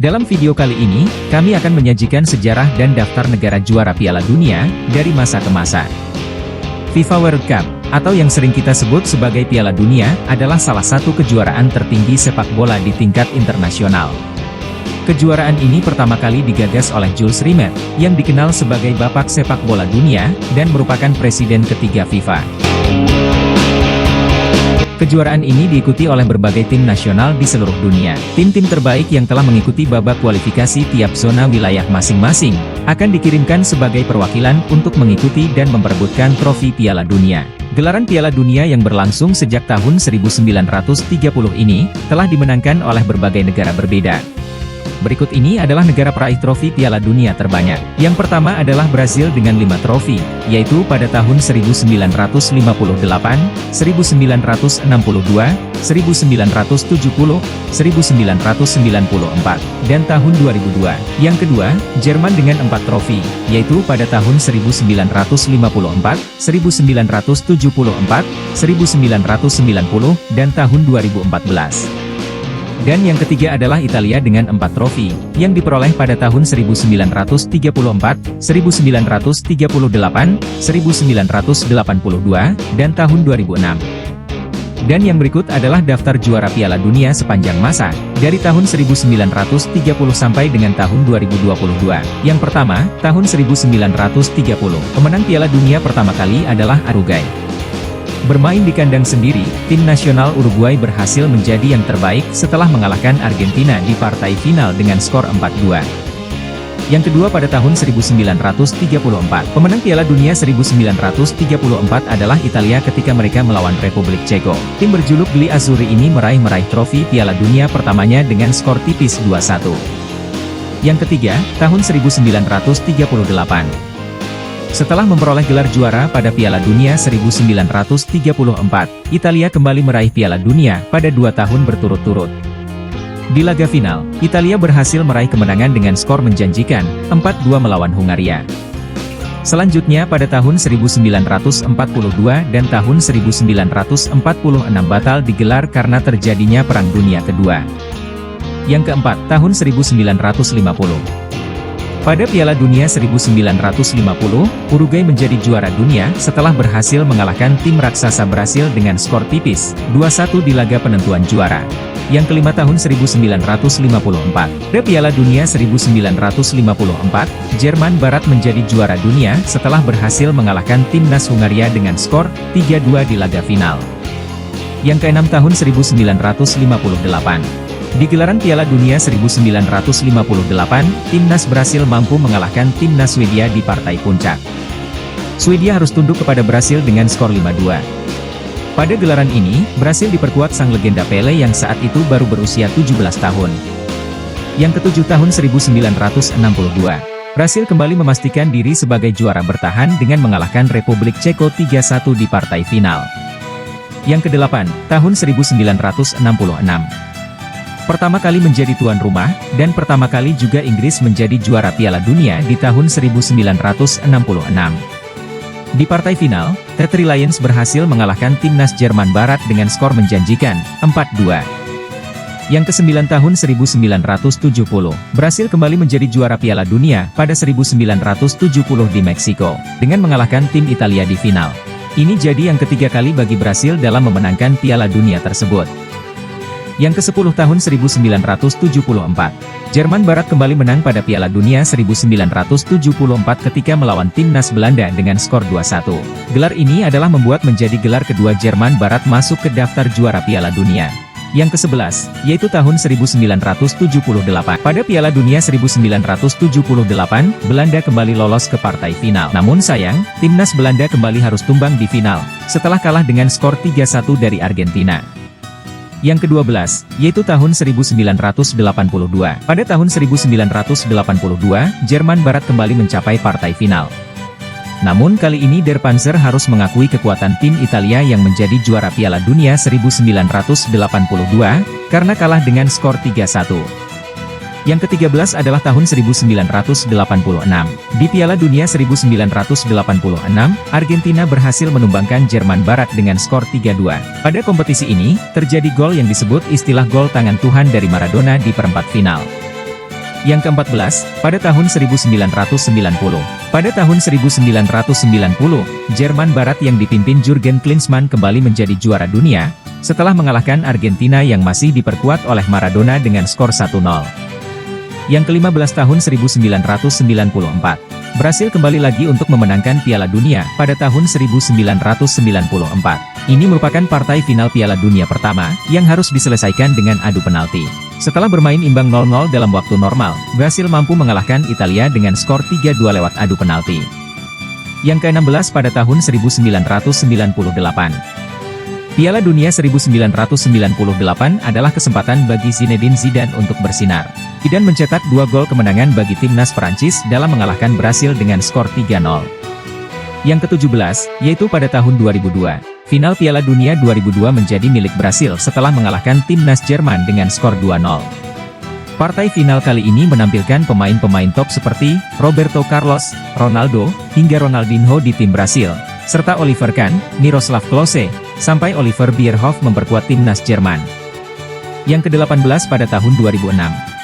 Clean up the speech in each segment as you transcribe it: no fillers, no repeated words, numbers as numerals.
Dalam video kali ini, kami akan menyajikan sejarah dan daftar negara juara Piala Dunia dari masa ke masa. FIFA World Cup, atau yang sering kita sebut sebagai Piala Dunia, adalah salah satu kejuaraan tertinggi sepak bola di tingkat internasional. Kejuaraan ini pertama kali digagas oleh Jules Rimet, yang dikenal sebagai Bapak Sepak Bola Dunia, dan merupakan presiden ketiga FIFA. Kejuaraan ini diikuti oleh berbagai tim nasional di seluruh dunia. Tim-tim terbaik yang telah mengikuti babak kualifikasi tiap zona wilayah masing-masing, akan dikirimkan sebagai perwakilan untuk mengikuti dan memperebutkan trofi Piala Dunia. Gelaran Piala Dunia yang berlangsung sejak tahun 1930 ini, telah dimenangkan oleh berbagai negara berbeda. Berikut ini adalah negara peraih trofi Piala Dunia terbanyak. Yang pertama adalah Brazil dengan 5 trofi, yaitu pada tahun 1958, 1962, 1970, 1994, dan tahun 2002. Yang kedua, Jerman dengan 4 trofi, yaitu pada tahun 1954, 1974, 1990, dan tahun 2014. Dan yang ketiga adalah Italia dengan 4 trofi, yang diperoleh pada tahun 1934, 1938, 1982, dan tahun 2006. Dan yang berikut adalah daftar juara Piala Dunia sepanjang masa, dari tahun 1930 sampai dengan tahun 2022. Yang pertama, tahun 1930, pemenang Piala Dunia pertama kali adalah Uruguay. Bermain di kandang sendiri, tim nasional Uruguay berhasil menjadi yang terbaik setelah mengalahkan Argentina di partai final dengan skor 4-2. Yang kedua pada tahun 1934, pemenang Piala Dunia 1934 adalah Italia ketika mereka melawan Republik Ceko. Tim berjuluk Gli Azzurri ini meraih trofi Piala Dunia pertamanya dengan skor tipis 2-1. Yang ketiga, tahun 1938. Setelah memperoleh gelar juara pada Piala Dunia 1934, Italia kembali meraih Piala Dunia pada 2 tahun berturut-turut. Di laga final, Italia berhasil meraih kemenangan dengan skor menjanjikan, 4-2 melawan Hungaria. Selanjutnya pada tahun 1942 dan tahun 1946 batal digelar karena terjadinya Perang Dunia Kedua. Yang keempat, tahun 1950. Pada Piala Dunia 1950, Uruguay menjadi juara dunia setelah berhasil mengalahkan tim raksasa Brasil dengan skor tipis, 2-1 di laga penentuan juara. Yang kelima tahun 1954. Pada Piala Dunia 1954, Jerman Barat menjadi juara dunia setelah berhasil mengalahkan timnas Hungaria dengan skor 3-2 di laga final. Yang keenam tahun 1958. Di gelaran Piala Dunia 1958, timnas Brasil mampu mengalahkan timnas Swedia di partai puncak. Swedia harus tunduk kepada Brasil dengan skor 5-2. Pada gelaran ini, Brasil diperkuat sang legenda Pelé yang saat itu baru berusia 17 tahun. Yang ketujuh tahun 1962, Brasil kembali memastikan diri sebagai juara bertahan dengan mengalahkan Republik Ceko 3-1 di partai final. Yang kedelapan, tahun 1966. Pertama kali menjadi tuan rumah, dan pertama kali juga Inggris menjadi juara Piala Dunia di tahun 1966. Di partai final, The Three Lions berhasil mengalahkan timnas Jerman Barat dengan skor menjanjikan, 4-2. Yang kesembilan tahun 1970, Brasil kembali menjadi juara Piala Dunia pada 1970 di Meksiko, dengan mengalahkan tim Italia di final. Ini jadi yang ketiga kali bagi Brasil dalam memenangkan Piala Dunia tersebut. Yang ke-10 tahun 1974, Jerman Barat kembali menang pada Piala Dunia 1974 ketika melawan timnas Belanda dengan skor 2-1. Gelar ini adalah membuat menjadi gelar kedua Jerman Barat masuk ke daftar juara Piala Dunia. Yang ke-11, yaitu tahun 1978. Pada Piala Dunia 1978, Belanda kembali lolos ke partai final. Namun sayang, timnas Belanda kembali harus tumbang di final, setelah kalah dengan skor 3-1 dari Argentina. Yang ke-12, yaitu tahun 1982. Pada tahun 1982, Jerman Barat kembali mencapai partai final. Namun kali ini Der Panzer harus mengakui kekuatan tim Italia yang menjadi juara Piala Dunia 1982, karena kalah dengan skor 3-1. Yang ke-13 adalah tahun 1986. Di Piala Dunia 1986, Argentina berhasil menumbangkan Jerman Barat dengan skor 3-2. Pada kompetisi ini, terjadi gol yang disebut istilah gol tangan Tuhan dari Maradona di perempat final. Yang ke-14, pada tahun 1990. Pada tahun 1990, Jerman Barat yang dipimpin Jurgen Klinsmann kembali menjadi juara dunia, setelah mengalahkan Argentina yang masih diperkuat oleh Maradona dengan skor 1-0. Yang ke-15 tahun 1994. Brasil kembali lagi untuk memenangkan Piala Dunia pada tahun 1994. Ini merupakan partai final Piala Dunia pertama, yang harus diselesaikan dengan adu penalti. Setelah bermain imbang 0-0 dalam waktu normal, Brasil mampu mengalahkan Italia dengan skor 3-2 lewat adu penalti. Yang ke-16 pada tahun 1998. Piala Dunia 1998 adalah kesempatan bagi Zinedine Zidane untuk bersinar. Zidane mencetak 2 gol kemenangan bagi timnas Prancis dalam mengalahkan Brasil dengan skor 3-0. Yang ke-17, yaitu pada tahun 2002. Final Piala Dunia 2002 menjadi milik Brasil setelah mengalahkan timnas Jerman dengan skor 2-0. Partai final kali ini menampilkan pemain-pemain top seperti Roberto Carlos, Ronaldo, hingga Ronaldinho di tim Brasil, serta Oliver Kahn, Miroslav Klose, sampai Oliver Bierhoff memperkuat timnas Jerman. Yang ke-18 pada tahun 2006.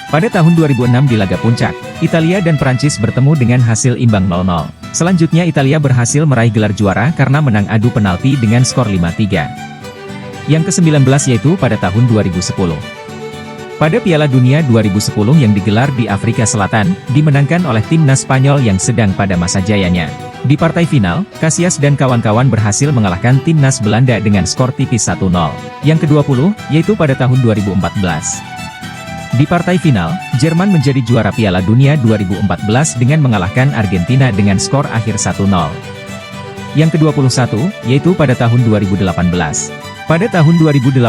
Pada tahun 2006 di laga puncak, Italia dan Prancis bertemu dengan hasil imbang 0-0. Selanjutnya Italia berhasil meraih gelar juara karena menang adu penalti dengan skor 5-3. Yang ke-19 yaitu pada tahun 2010. Pada Piala Dunia 2010 yang digelar di Afrika Selatan, dimenangkan oleh timnas Spanyol yang sedang pada masa jayanya. Di partai final, Casillas dan kawan-kawan berhasil mengalahkan timnas Belanda dengan skor tipis 1-0. Yang ke-20, yaitu pada tahun 2014. Di partai final, Jerman menjadi juara Piala Dunia 2014 dengan mengalahkan Argentina dengan skor akhir 1-0. Yang ke-21, yaitu pada tahun 2018. Pada tahun 2018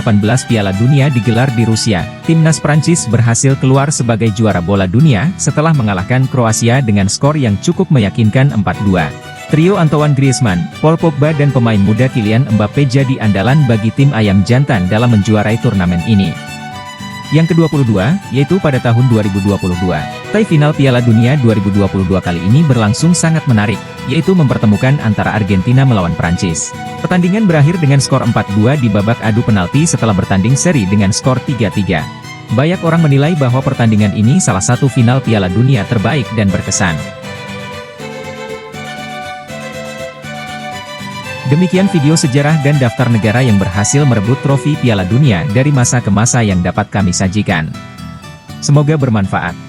Piala Dunia digelar di Rusia, timnas Prancis berhasil keluar sebagai juara bola dunia setelah mengalahkan Kroasia dengan skor yang cukup meyakinkan 4-2. Trio Antoine Griezmann, Paul Pogba dan pemain muda Kylian Mbappe jadi andalan bagi tim ayam jantan dalam menjuarai turnamen ini. Yang ke-22, yaitu pada tahun 2022. Partai final Piala Dunia 2022 kali ini berlangsung sangat menarik, yaitu mempertemukan antara Argentina melawan Prancis. Pertandingan berakhir dengan skor 4-2 di babak adu penalti setelah bertanding seri dengan skor 3-3. Banyak orang menilai bahwa pertandingan ini salah satu final Piala Dunia terbaik dan berkesan. Demikian video sejarah dan daftar negara yang berhasil merebut trofi Piala Dunia dari masa ke masa yang dapat kami sajikan. Semoga bermanfaat.